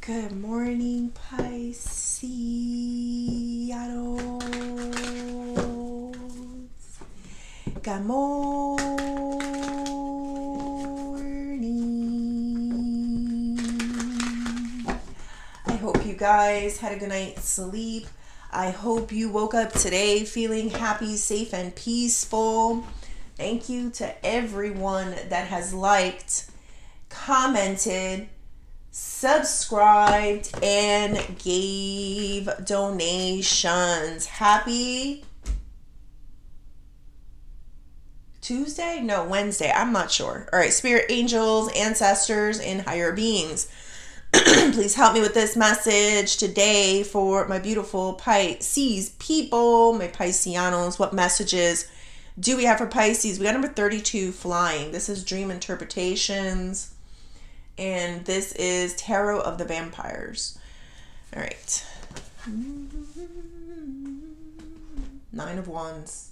Good morning, Pisces. Good morning. I hope you guys had a good night's sleep. I hope you woke up today feeling happy, safe, and peaceful. Thank you to everyone that has liked, commented, subscribed, and gave donations. Happy Tuesday? No, Wednesday. I'm not sure. All right, spirit angels, ancestors, and higher beings. Please help me with this message today for my beautiful Pisces people, my Pisceanos. What messages do we have for Pisces? We got number 32, flying. This is dream interpretations. And this is Tarot of the Vampires. All right. 9 of Wands.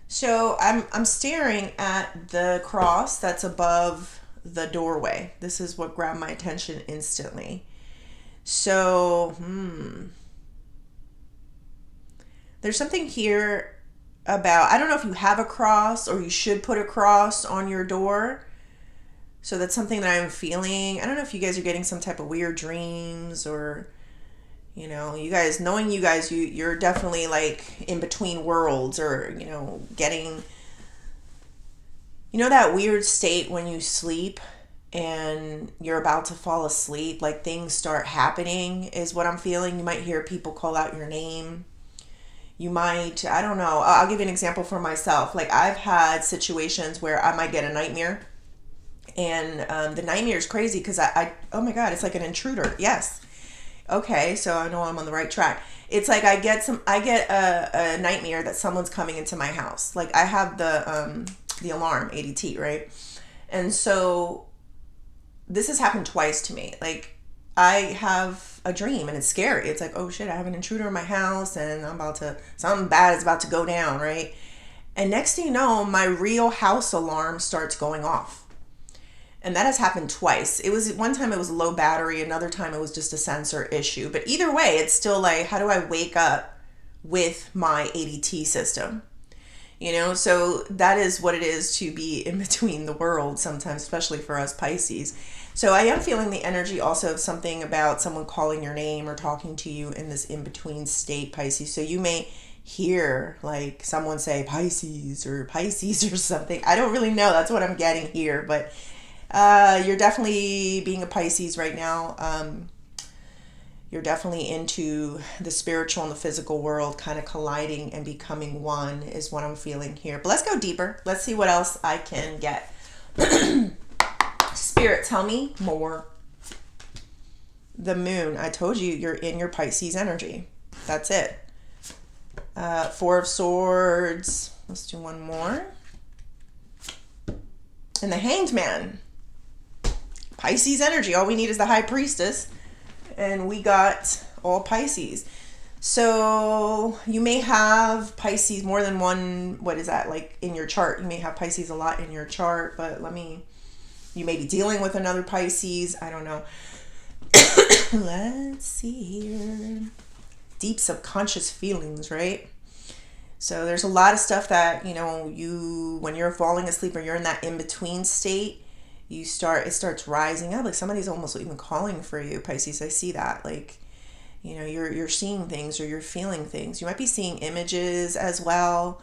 So I'm staring at the cross that's above the doorway. This is what grabbed my attention instantly. So, there's something here about, I don't know if you have a cross or you should put a cross on your door. So that's something that I'm feeling. I don't know if you guys are getting some type of weird dreams or, you know, you guys, knowing you guys, you're definitely like in between worlds or, you know, getting, you know, that weird state when you sleep and you're about to fall asleep, like things start happening is what I'm feeling. You might hear people call out your name. You might, I don't know. I'll give you an example for myself. Like I've had situations where I might get a nightmare and the nightmare is crazy because oh my God, it's like an intruder. Yes. Okay, so I know I'm on the right track. It's like I get a nightmare that someone's coming into my house. Like I have the alarm ADT, right? And so this has happened twice to me. Like I have a dream and it's scary. It's like, oh shit, I have an intruder in my house and something bad is about to go down, right? And next thing you know, my real house alarm starts going off. And that has happened twice. It was one time it was low battery, another time it was just a sensor issue. But either way, it's still like, how do I wake up with my ADT system? You know, so that is what it is to be in between the worlds sometimes, especially for us Pisces. So I am feeling the energy also of something about someone calling your name or talking to you in this in-between state, Pisces. So you may hear like someone say Pisces or something. I don't really know. That's what I'm getting here, but you're definitely being a Pisces right now. You're definitely into the spiritual and the physical world kind of colliding and becoming one is what I'm feeling here. But let's go deeper. Let's see what else I can get. Spirit, tell me more. The moon. I told you you're in your Pisces energy. That's it. 4 of Swords. Let's do one more. And the Hanged Man. Pisces energy. All we need is the High Priestess. And we got all Pisces. So you may have Pisces more than one. What is that? Like in your chart. You may have Pisces a lot in your chart. But you may be dealing with another Pisces. I don't know. Let's see here. Deep subconscious feelings, right? So there's a lot of stuff that, you know, when you're falling asleep or you're in that in-between state, it starts rising up. Like somebody's almost even calling for you, Pisces. I see that. Like, you know, you're seeing things or you're feeling things. You might be seeing images as well.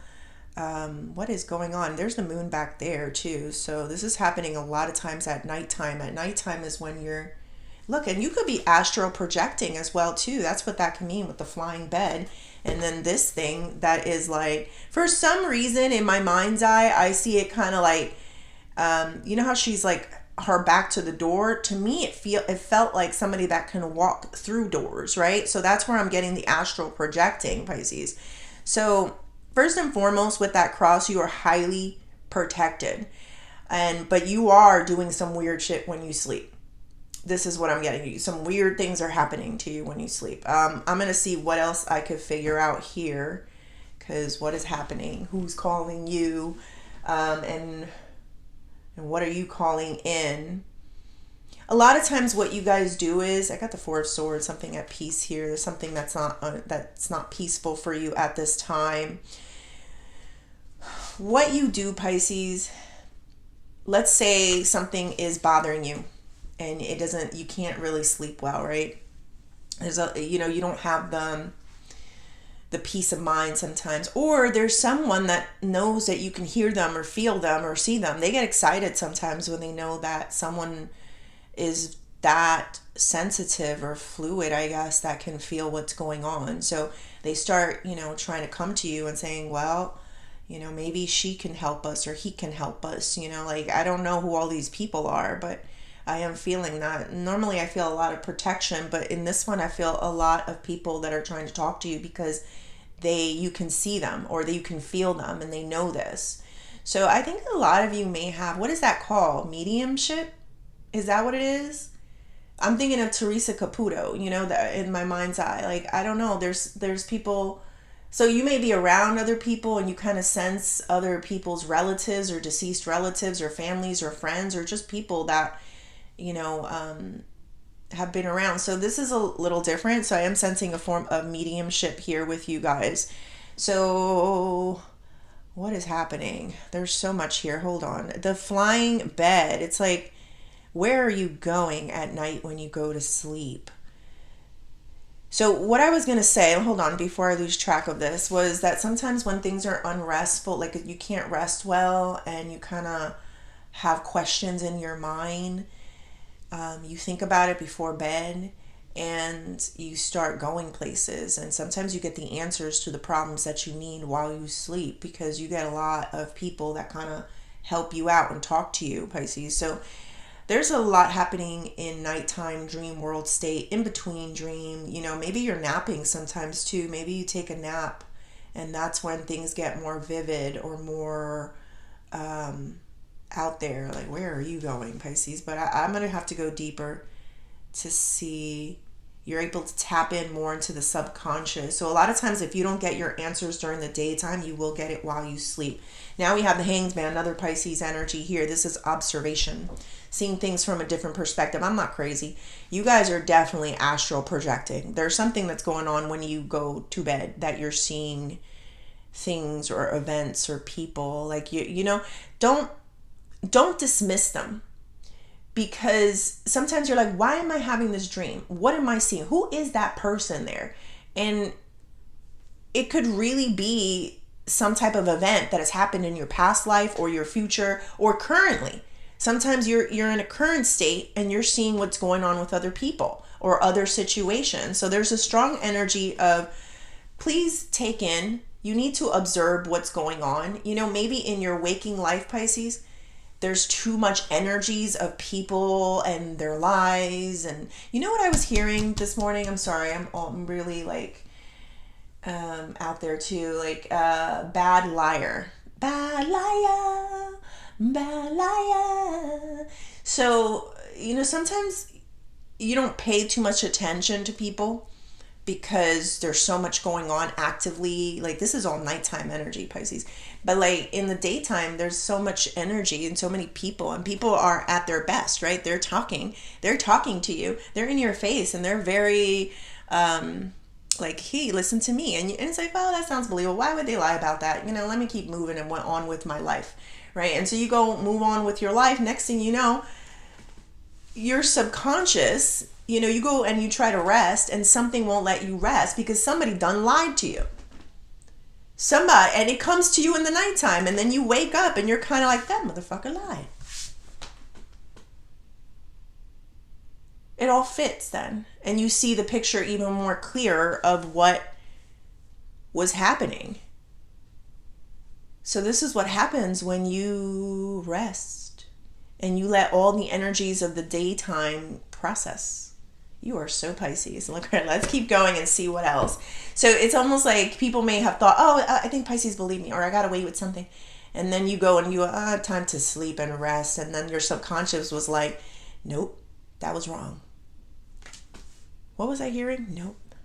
What is going on? There's the moon back there too. So this is happening a lot of times at nighttime. At nighttime is when and you could be astral projecting as well too. That's what that can mean with the flying bed. And then this thing that is like, for some reason in my mind's eye, I see it kind of like, you know how she's like her back to the door? To me, it felt like somebody that can walk through doors, right? So that's where I'm getting the astral projecting, Pisces. So first and foremost, with that cross, you are highly protected, but you are doing some weird shit when you sleep. This is what I'm getting. Some weird things are happening to you when you sleep. I'm going to see what else I could figure out here. Because what is happening? Who's calling you? And And what are you calling in? A lot of times what you guys do is, I got the Four of Swords, something at peace here. There's something that's not peaceful for you at this time. What you do, Pisces, let's say something is bothering you and you can't really sleep well, right? You don't have the peace of mind sometimes, or there's someone that knows that you can hear them or feel them or see them. They get excited sometimes when they know that someone is that sensitive or fluid, I guess, that can feel what's going on. So they start, trying to come to you and saying, well, maybe she can help us or he can help us. I don't know who all these people are, but I am feeling that. Normally I feel a lot of protection, but in this one I feel a lot of people that are trying to talk to you because you can see them or you can feel them and they know this. So I think a lot of you may have, what is that called? Mediumship? Is that what it is? I'm thinking of Teresa Caputo, that in my mind's eye. Like, I don't know. There's people. So you may be around other people and you kind of sense other people's relatives or deceased relatives or families or friends or just people that, have been around. So this is a little different. So I am sensing a form of mediumship here with you guys. So what is happening? There's so much here. Hold on. The flying bed. It's like, where are you going at night when you go to sleep? So what I was going to say, hold on, before I lose track of this, was that sometimes when things are unrestful, like you can't rest well and you kind of have questions in your mind, you think about it before bed and you start going places. And sometimes you get the answers to the problems that you need while you sleep because you get a lot of people that kind of help you out and talk to you, Pisces. So there's a lot happening in nighttime dream world state, in between dream. Maybe you're napping sometimes too. Maybe you take a nap and that's when things get more vivid or more out there. Like, where are you going, Pisces? But I'm going to have to go deeper to see. You're able to tap in more into the subconscious. So a lot of times if you don't get your answers during the daytime, you will get it while you sleep. Now we have the Hanged Man, another Pisces energy here. This is observation, seeing things from a different perspective. I'm not crazy. You guys are definitely astral projecting. There's something that's going on when you go to bed that you're seeing things or events or people. Like, don't dismiss them. Because sometimes you're like, why am I having this dream? What am I seeing? Who is that person there? And it could really be some type of event that has happened in your past life or your future or currently. Sometimes you're in a current state and you're seeing what's going on with other people or other situations. So there's a strong energy of, please take in. You need to observe what's going on. Maybe in your waking life, Pisces, there's too much energies of people and their lies. And what I was hearing this morning? I'm sorry, I'm really out there too. Like, bad liar. Bad liar. Bad liar. So, sometimes you don't pay too much attention to people because there's so much going on actively. Like, this is all nighttime energy, Pisces. But like in the daytime, there's so much energy and so many people, and people are at their best, right? They're talking to you. They're in your face and they're very, like, hey, listen to me. And it's like, oh, that sounds believable. Why would they lie about that? Let me keep moving and went on with my life, right? And so you go move on with your life. Next thing you know, your subconscious, you go and you try to rest and something won't let you rest because somebody done lied to you. And it comes to you in the nighttime and then you wake up and you're kind of like, that motherfucker lied. It all fits then. And you see the picture even more clear of what was happening. So this is what happens when you rest and you let all the energies of the daytime process. You are so Pisces. Look, let's keep going and see what else. So it's almost like people may have thought, oh, I think Pisces believe me, or I got away with something. And then you go and you time to sleep and rest. And then your subconscious was like, nope, that was wrong. What was I hearing? Nope.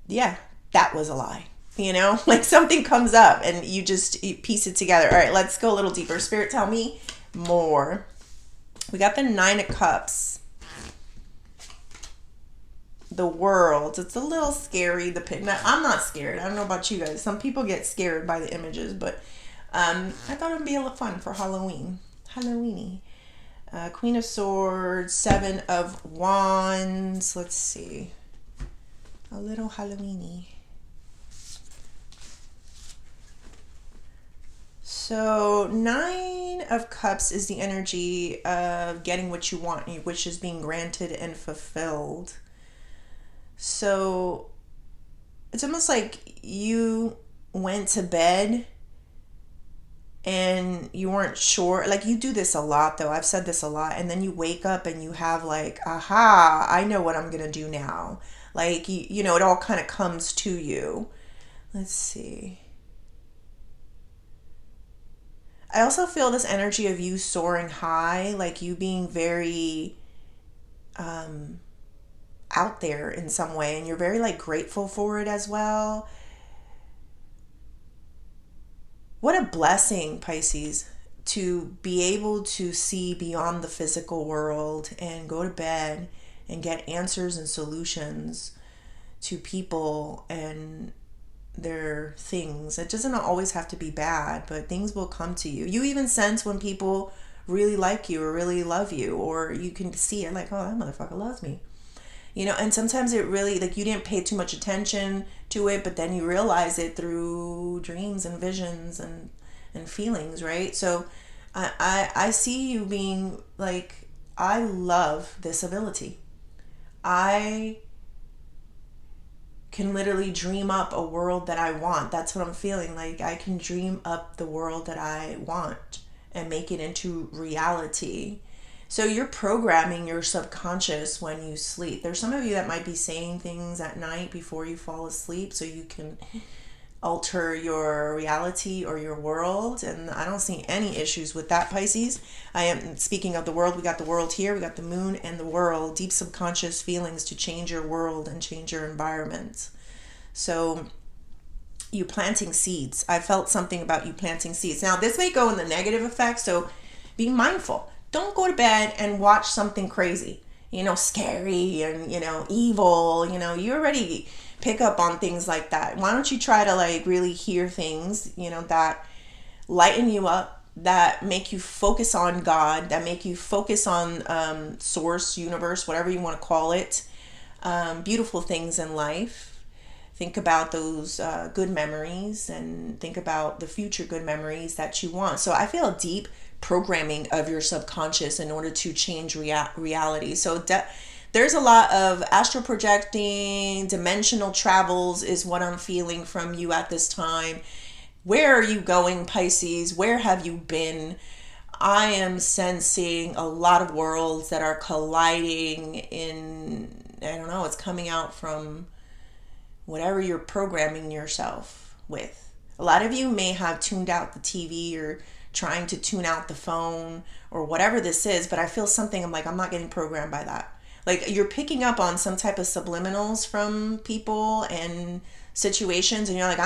Yeah, that was a lie. like something comes up and you piece it together. All right, let's go a little deeper. Spirit, tell me more. We got the 9 of Cups. The World. It's a little scary. I'm not scared. I don't know about you guys. Some people get scared by the images, but I thought it'd be a little fun for Halloween. Halloweeny. Queen of Swords, 7 of Wands. Let's see. A little Halloweeny. So 9 of Cups is the energy of getting what you want, which is being granted and fulfilled. So it's almost like you went to bed and you weren't sure. Like, you do this a lot, though. I've said this a lot. And then you wake up and you have like, aha, I know what I'm going to do now. Like, it all kind of comes to you. Let's see. I also feel this energy of you soaring high, like you being very out there in some way, and you're very like grateful for it as well. What a blessing, Pisces, to be able to see beyond the physical world and go to bed and get answers and solutions to people and their things. It doesn't always have to be bad, but things will come to you. You even sense when people really like you or really love you, or you can see it like, oh, that motherfucker loves me. And sometimes it really, like, you didn't pay too much attention to it, but then you realize it through dreams and visions and feelings, right? So I see you being like, I love this ability. I can literally dream up a world that I want. That's what I'm feeling. Like, I can dream up the world that I want and make it into reality. So you're programming your subconscious when you sleep. There's some of you that might be saying things at night before you fall asleep so you can alter your reality or your world, and I don't see any issues with that, Pisces. I am speaking of the world. We got the world here, we got the moon and the world, deep subconscious feelings to change your world and change your environment. So you planting seeds. I felt something about you planting seeds. Now this may go in the negative effect, so be mindful. Don't go to bed and watch something crazy, scary and evil. You already pick up on things like that. Why don't you try to like really hear things, that lighten you up, that make you focus on God, that make you focus on source, universe, whatever you want to call it. Beautiful things in life. Think about those good memories and think about the future good memories that you want. So I feel a deep programming of your subconscious in order to change reality. So there's a lot of astral projecting, dimensional travels is what I'm feeling from you at this time. Where are you going, Pisces? Where have you been? I am sensing a lot of worlds that are colliding in, I don't know, it's coming out from whatever you're programming yourself with. A lot of you may have tuned out the TV or trying to tune out the phone or whatever this is, but I feel something, I'm like, I'm not getting programmed by that. Like, you're picking up on some type of subliminals from people and situations, and you're like,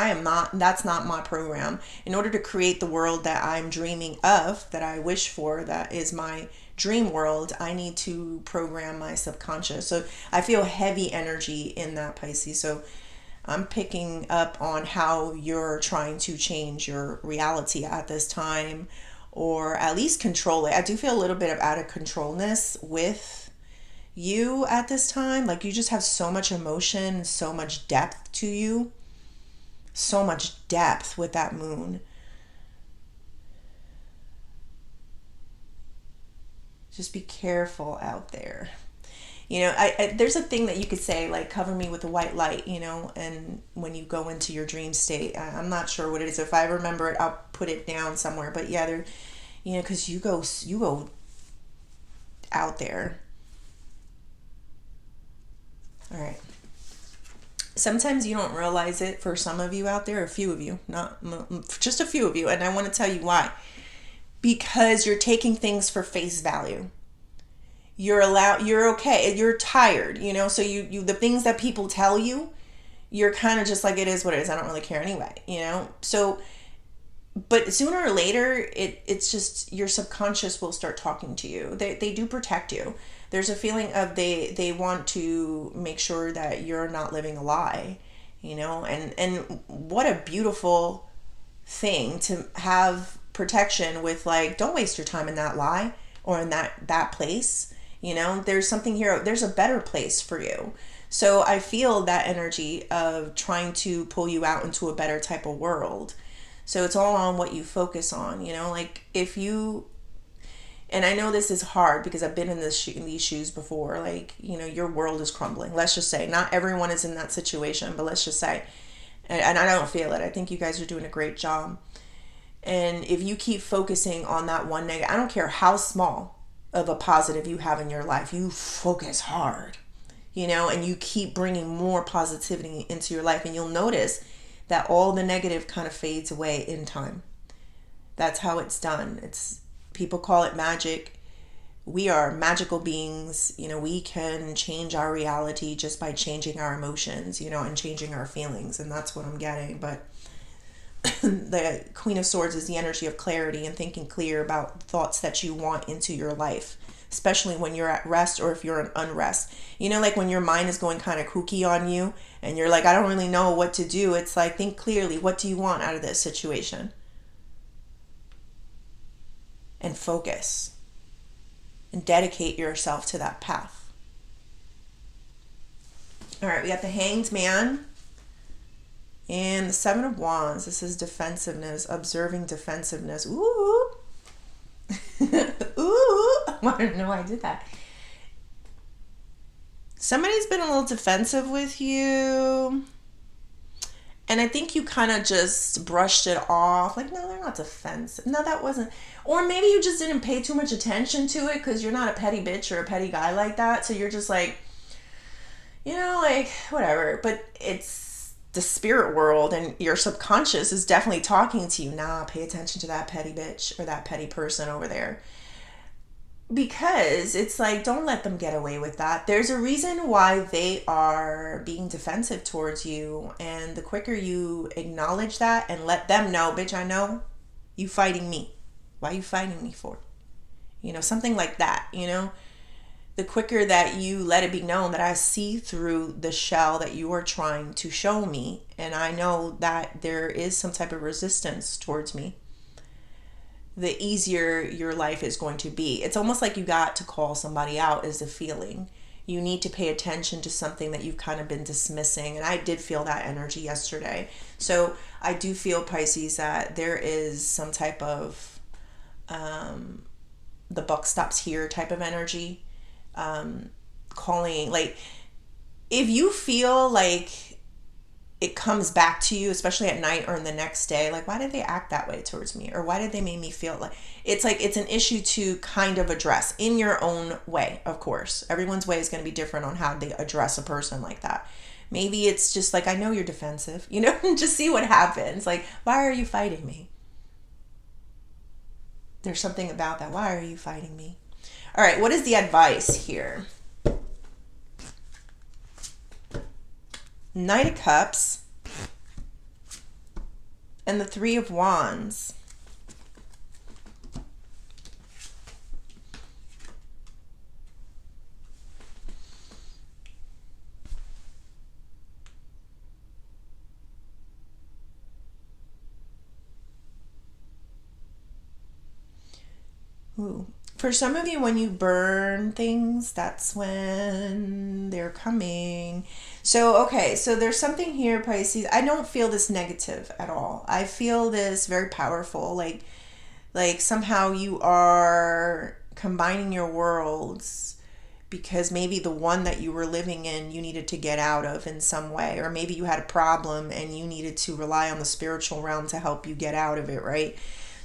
that's not my program. In order to create the world that I'm dreaming of, that I wish for, that is my dream world, I need to program my subconscious. So I feel heavy energy in that, Pisces. So I'm picking up on how you're trying to change your reality at this time, or at least control it. I do feel a little bit of out of controlness with you at this time. Like, you just have so much emotion, so much depth to you, so much depth with that moon. Just be careful out there. There's a thing that you could say, like, cover me with a white light, and when you go into your dream state, I'm not sure what it is. If I remember it, I'll put it down somewhere. But yeah, there, because you go out there. All right. Sometimes you don't realize it for some of you out there, a few of you, not just a few of you. And I want to tell you why. Because you're taking things for face value. You're okay. You're tired, so you the things that people tell you, you're kind of just like, it is what it is. I don't really care anyway, So, but sooner or later, it's just your subconscious will start talking to you. They do protect you. There's a feeling of they want to make sure that you're not living a lie, and what a beautiful thing to have protection with, like, don't waste your time in that lie or in that place. There's something here, there's a better place for you. So I feel that energy of trying to pull you out into a better type of world. So it's all on what you focus on, like if you, and I know this is hard because I've been in these shoes before, like, your world is crumbling. Let's just say not everyone is in that situation, but let's just say, and I don't feel it. I think you guys are doing a great job. And if you keep focusing on that one negative, I don't care how small of a positive you have in your life, you focus hard, and you keep bringing more positivity into your life, and you'll notice that all the negative kind of fades away in time. That's how it's done. People call it magic. We are magical beings. We can change our reality just by changing our emotions, and changing our feelings. And that's what I'm getting. But the Queen of Swords is the energy of clarity and thinking clear about thoughts that you want into your life, especially when you're at rest or if you're in unrest. Like when your mind is going kind of kooky on you and you're like, I don't really know what to do. It's like, think clearly. What do you want out of this situation? And focus and dedicate yourself to that path. All right, we got the Hanged Man and the Seven of Wands. This is defensiveness, observing defensiveness. Ooh. Ooh. I don't know why I did that. Somebody's been a little defensive with you. And I think you kind of just brushed it off. Like, no, they're not defensive. No, that wasn't. Or maybe you just didn't pay too much attention to it because you're not a petty bitch or a petty guy like that. So you're just like, like, whatever. But it's the spirit world and your subconscious is definitely talking to you. Nah, pay attention to that petty bitch or that petty person over there. Because it's like, don't let them get away with that. There's a reason why they are being defensive towards you. And the quicker you acknowledge that and let them know, bitch, I know you fighting me. Why are you fighting me for? Something like that, The quicker that you let it be known that I see through the shell that you are trying to show me. And I know that there is some type of resistance towards me, the easier your life is going to be. It's almost like you got to call somebody out as a feeling. You need to pay attention to something that you've kind of been dismissing. And I did feel that energy yesterday. So I do feel, Pisces, that there is some type of the buck stops here type of energy. Calling, like, if you feel like it comes back to you, especially at night or in the next day, like, why did they act that way towards me? Or why did they make me feel like it's an issue to kind of address in your own way. Of course, everyone's way is going to be different on how they address a person like that. Maybe it's just like, I know you're defensive, just see what happens. Like, why are you fighting me? There's something about that. Why are you fighting me? All right, what is the advice here? Knight of Cups and the Three of Wands. Ooh. For some of you, when you burn things, that's when they're coming. So, okay, so there's something here, Pisces. I don't feel this negative at all. I feel this very powerful. Like somehow you are combining your worlds because maybe the one that you were living in, you needed to get out of in some way. Or maybe you had a problem and you needed to rely on the spiritual realm to help you get out of it, right?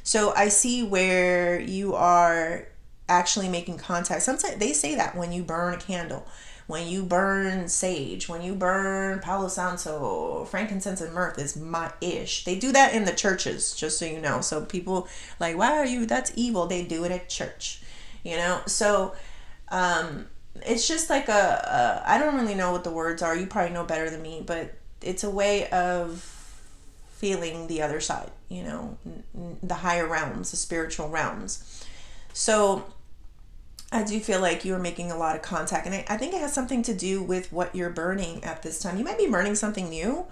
So I see where you are actually making contact. Sometimes they say that when you burn a candle, when you burn sage, when you burn Palo Santo, frankincense and myrrh is my ish. They do that in the churches, just so you know. So people like, why are you, that's evil. They do it at church, So it's just like I don't really know what the words are. You probably know better than me, but it's a way of feeling the other side, you know, the higher realms, the spiritual realms. So I do feel like you are making a lot of contact, and I think it has something to do with what you're burning at this time. You might be burning something new.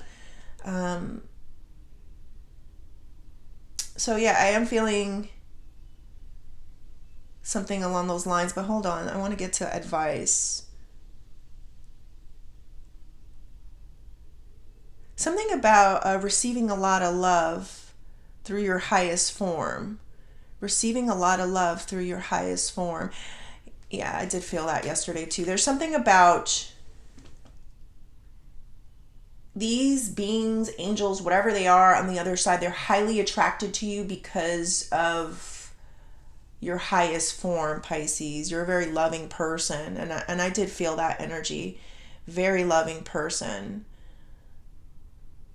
So yeah, I am feeling something along those lines, but hold on, I want to get to advice. Something about receiving a lot of love through your highest form. Receiving a lot of love through your highest form. Yeah, I did feel that yesterday too. There's something about these beings, angels, whatever they are on the other side, they're highly attracted to you because of your highest form, Pisces. You're a very loving person, and I did feel that energy. Very loving person.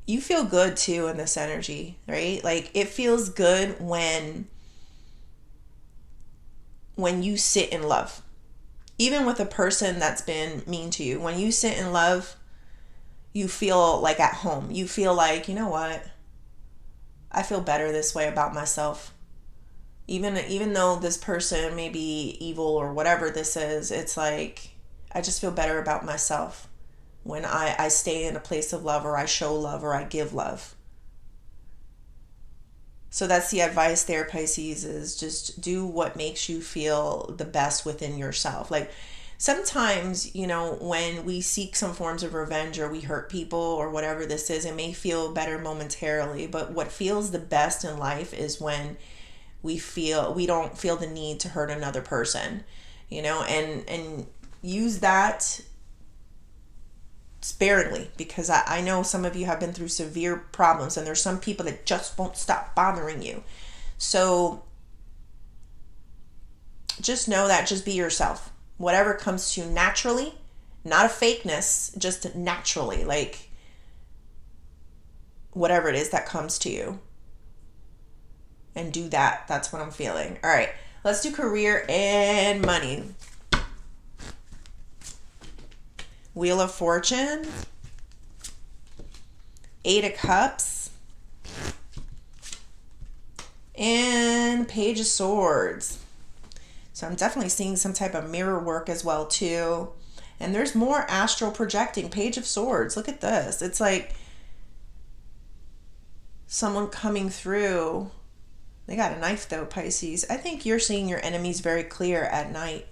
You feel good too in this energy, right? Like it feels good when you sit in love. Even with a person that's been mean to you, when you sit in love, you feel like at home. You feel like, you know what? I feel better this way about myself. Even though this person may be evil or whatever this is, it's like I just feel better about myself when I stay in a place of love, or I show love, or I give love. So that's the advice there, Pisces, is just do what makes you feel the best within yourself. Like sometimes, you know, when we seek some forms of revenge or we hurt people or whatever this is, it may feel better momentarily, but what feels the best in life is when we don't feel the need to hurt another person, you know, and use that sparingly, because I know some of you have been through severe problems, and there's some people that just won't stop bothering you. So just know that, just be yourself. Whatever comes to you naturally, not a fakeness, just naturally, like whatever it is that comes to you. And do that. That's what I'm feeling. All right, let's do career and money. Wheel of Fortune, 8 of Cups, and Page of Swords. So I'm definitely seeing some type of mirror work as well too. And there's more astral projecting. Page of Swords. Look at this. It's like someone coming through. They got a knife though, Pisces. I think you're seeing your enemies very clear at night.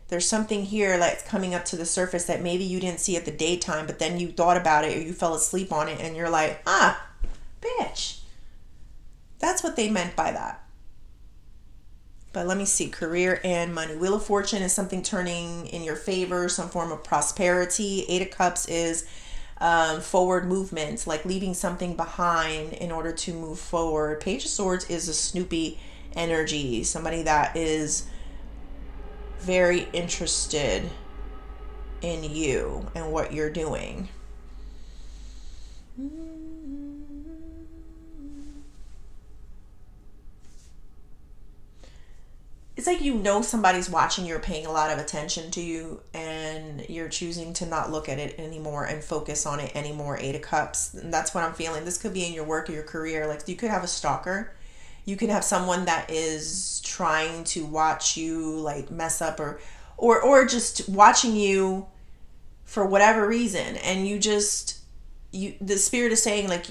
There's something here that's coming up to the surface that maybe you didn't see at the daytime, but then you thought about it or you fell asleep on it and you're like, bitch. That's what they meant by that. But let me see, career and money. Wheel of Fortune is something turning in your favor, some form of prosperity. 8 of Cups is forward movement, like leaving something behind in order to move forward. Page of Swords is a snoopy energy, somebody that is very interested in you and what you're doing. It's like, you know, somebody's watching, you're paying a lot of attention to you, and you're choosing to not look at it anymore and focus on it anymore. 8 of Cups. And that's what I'm feeling. This could be in your work or your career. Like, you could have a stalker. You could have someone that is trying to watch you like mess up, or just watching you for whatever reason. And the spirit is saying, like,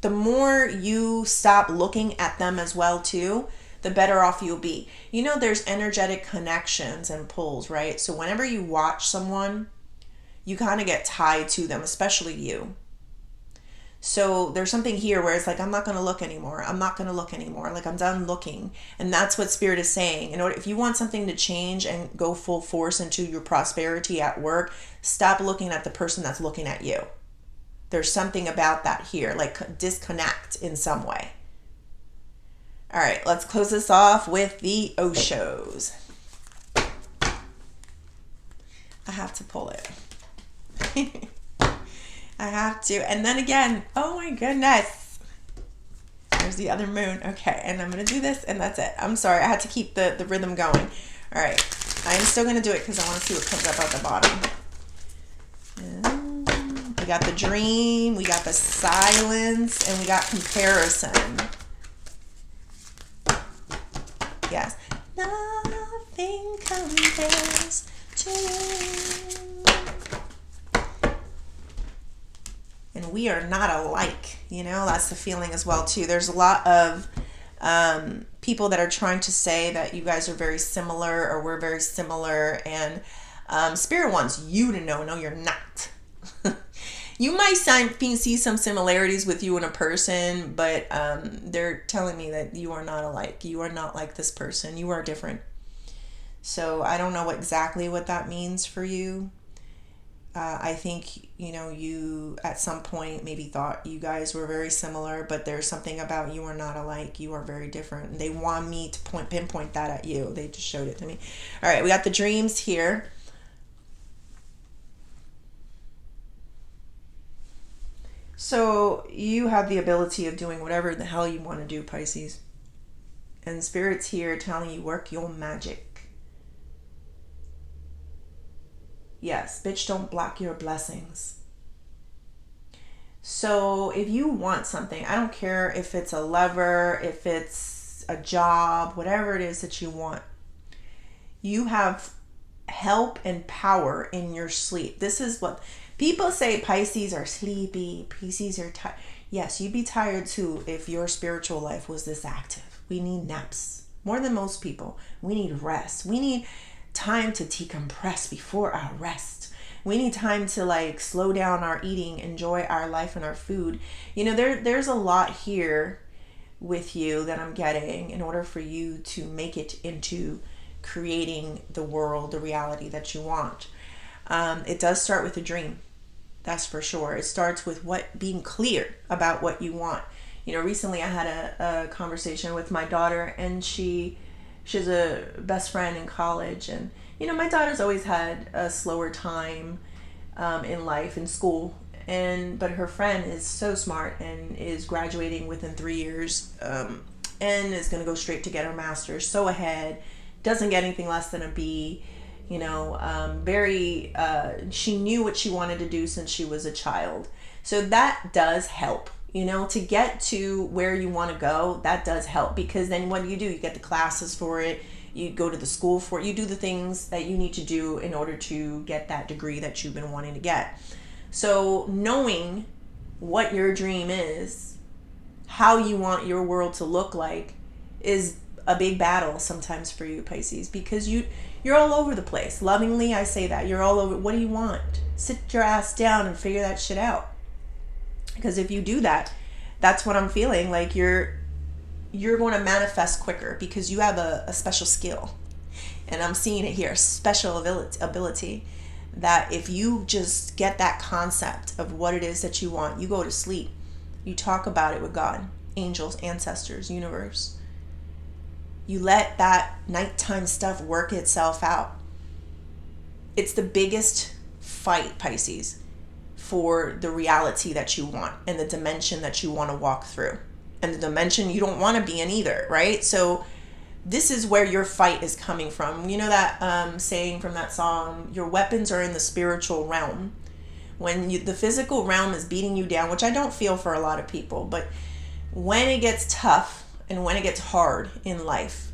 the more you stop looking at them as well too, the better off you'll be. You know, there's energetic connections and pulls, right? So whenever you watch someone, you kind of get tied to them, especially you. So there's something here where it's like, I'm not going to look anymore. I'm not going to look anymore. Like, I'm done looking. And that's what Spirit is saying. If you want something to change and go full force into your prosperity at work, stop looking at the person that's looking at you. There's something about that here, like disconnect in some way. All right, let's close this off with the Oshos. I have to pull it. I have to. And then again, oh my goodness. There's the other moon. Okay, and I'm going to do this, and that's it. I'm sorry. I had to keep the rhythm going. All right. I am still going to do it because I want to see what comes up at the bottom. We got the dream, we got the silence, and we got comparison. Yes. Nothing compares to you. And we are not alike. You know, that's the feeling as well, too. There's a lot of people that are trying to say that you guys are very similar or we're very similar. And Spirit wants you to know, no, you're not. You might see some similarities with you and a person, but they're telling me that you are not alike. You are not like this person. You are different. So I don't know exactly what that means for you. I think, you know, you at some point maybe thought you guys were very similar, but there's something about you are not alike. You are very different. And they want me to pinpoint that at you. They just showed it to me. All right, we got the dreams here. So you have the ability of doing whatever the hell you want to do, Pisces. And Spirit's here telling you, work your magic. Yes, bitch, don't block your blessings. So if you want something, I don't care if it's a lover, if it's a job, whatever it is that you want, you have help and power in your sleep. This is what people say. Pisces are sleepy. Pisces are tired. Yes, you'd be tired too if your spiritual life was this active. We need naps more than most people. We need rest. We need time to decompress before our rest. We need time to like slow down our eating, enjoy our life and our food. You know, there's a lot here with you that I'm getting in order for you to make it into creating the world, the reality that you want. It does start with a dream. That's for sure. It starts with being clear about what you want. You know, recently I had a conversation with my daughter, and she's a best friend in college. And, you know, my daughter's always had a slower time in life, in school. But her friend is so smart and is graduating within 3 years and is going to go straight to get her master's. So ahead, doesn't get anything less than a B. You know, she knew what she wanted to do since she was a child. So that does help, you know, to get to where you want to go. That does help, because then what do? You get the classes for it. You go to the school for it. You do the things that you need to do in order to get that degree that you've been wanting to get. So knowing what your dream is, how you want your world to look like, is a big battle sometimes for you, Pisces, because you're all over the place. Lovingly, I say that. You're all over. What do you want? Sit your ass down and figure that shit out. Because if you do that, that's what I'm feeling. Like you're going to manifest quicker, because you have a special skill. And I'm seeing it here, special ability, that if you just get that concept of what it is that you want, you go to sleep, you talk about it with God, angels, ancestors, universe. You let that nighttime stuff work itself out. It's the biggest fight, Pisces, for the reality that you want and the dimension that you want to walk through, and the dimension you don't want to be in either, right? So this is where your fight is coming from. You know that saying from that song, your weapons are in the spiritual realm. When the physical realm is beating you down, which I don't feel for a lot of people, but when it gets tough and when it gets hard in life,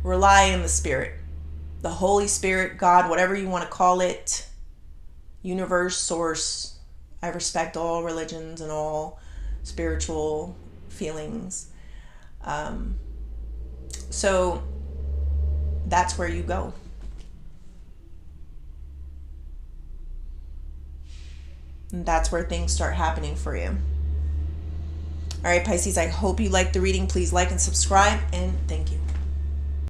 rely on the Spirit, the Holy Spirit, God, whatever you want to call it, universe, source. I respect all religions and all spiritual feelings. So that's where you go. And that's where things start happening for you. All right, Pisces, I hope you liked the reading. Please like and subscribe, and thank you.